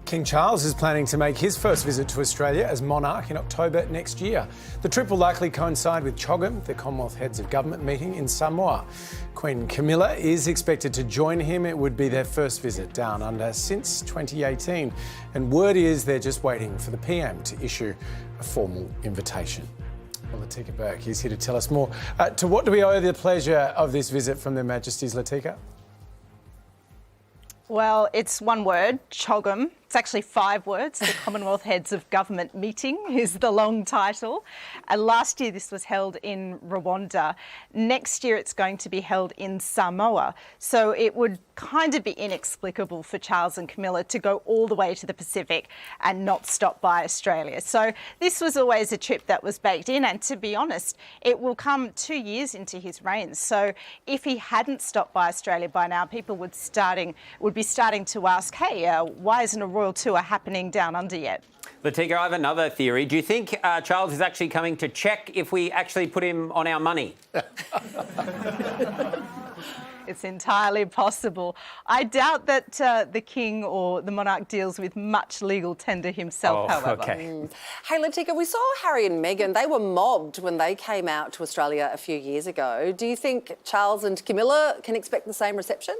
King Charles is planning to make his first visit to Australia as monarch in October next year. The trip will likely coincide with CHOGM, the Commonwealth Heads of Government meeting in Samoa. Queen Camilla is expected to join him. It would be their first visit down under since 2018. And word is they're just waiting for the PM to issue a formal invitation. Well, Latika Burke is here to tell us more. To what do we owe the pleasure of this visit from Their Majesties, Latika? Well, it's one word, CHOGM. It's actually 5 words. The Commonwealth Heads of Government meeting is the long title. Last year this was held in Rwanda. Next year it's going to be held in Samoa. So it would kind of be inexplicable for Charles and Camilla to go all the way to the Pacific and not stop by Australia. So this was always a trip that was baked in, and to be honest, it will come 2 years into his reign. So if he hadn't stopped by Australia by now, people would be starting to ask, hey, why isn't a royal tour happening down under yet? Latika, I have another theory. Do you think Charles is actually coming to check if we actually put him on our money? It's entirely possible. I doubt that the king or the monarch deals with much legal tender himself, however. Okay. Hey, Latika, we saw Harry and Meghan. They were mobbed when they came out to Australia a few years ago. Do you think Charles and Camilla can expect the same reception?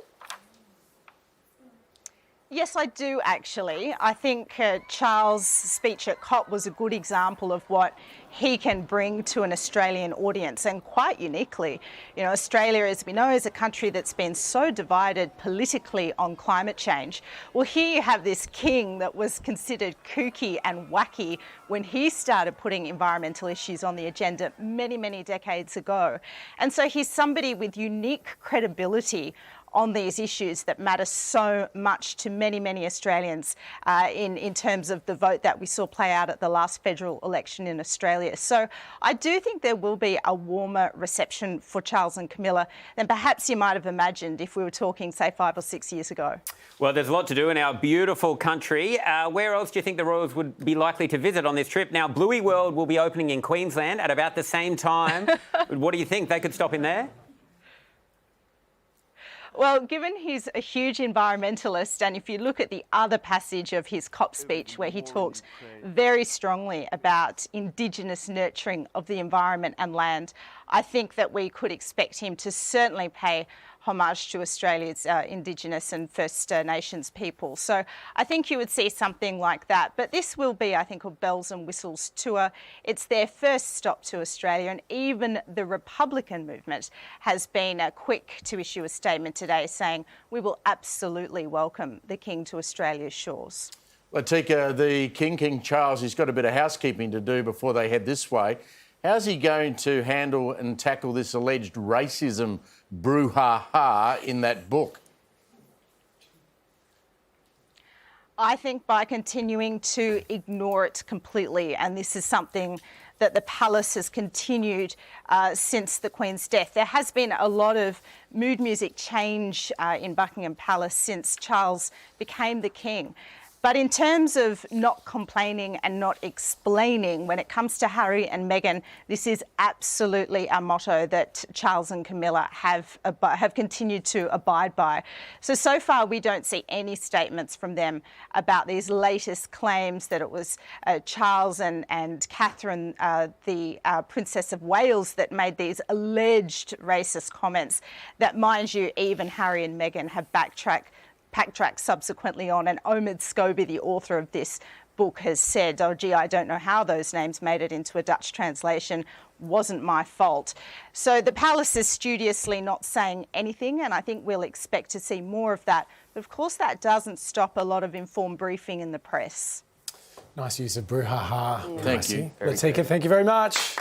Yes, I do actually. I think Charles' speech at COP was a good example of what he can bring to an Australian audience, and quite uniquely. You know, Australia, as we know, is a country that's been so divided politically on climate change. Well, here you have this king that was considered kooky and wacky when he started putting environmental issues on the agenda many, many decades ago. And so he's somebody with unique credibility on these issues that matter so much to many, many Australians in terms of the vote that we saw play out at the last federal election in Australia. So I do think there will be a warmer reception for Charles and Camilla than perhaps you might have imagined if we were talking, say, 5 or 6 years ago. Well, there's a lot to do in our beautiful country. Where else do you think the royals would be likely to visit on this trip? Now, Bluey World will be opening in Queensland at about the same time. What do you think? They could stop in there? Well, given he's a huge environmentalist, and if you look at the other passage of his COP speech where he talks very strongly about Indigenous nurturing of the environment and land, I think that we could expect him to certainly pay homage to Australia's Indigenous and First Nations people. So I think you would see something like that. But this will be, I think, a bells and whistles tour. It's their first stop to Australia, and even the Republican movement has been quick to issue a statement today saying we will absolutely welcome the King to Australia's shores. Latika, the King Charles, he's got a bit of housekeeping to do before they head this way. How's he going to handle and tackle this alleged racism brouhaha in that book? I think by continuing to ignore it completely, and this is something that the palace has continued since the Queen's death. There has been a lot of mood music change in Buckingham Palace since Charles became the King. But in terms of not complaining and not explaining, when it comes to Harry and Meghan, this is absolutely a motto that Charles and Camilla have continued to abide by. So far, we don't see any statements from them about these latest claims that it was Charles and Catherine, the Princess of Wales, that made these alleged racist comments that, mind you, even Harry and Meghan have backtracked subsequently on, and Omid Scobie, the author of this book, has said, oh gee, I don't know how those names made it into a Dutch translation, wasn't my fault. So the palace is studiously not saying anything, and I think we'll expect to see more of that. But of course that doesn't stop a lot of informed briefing in the press. Nice use of brouhaha. Thank you. Latika, thank you very much.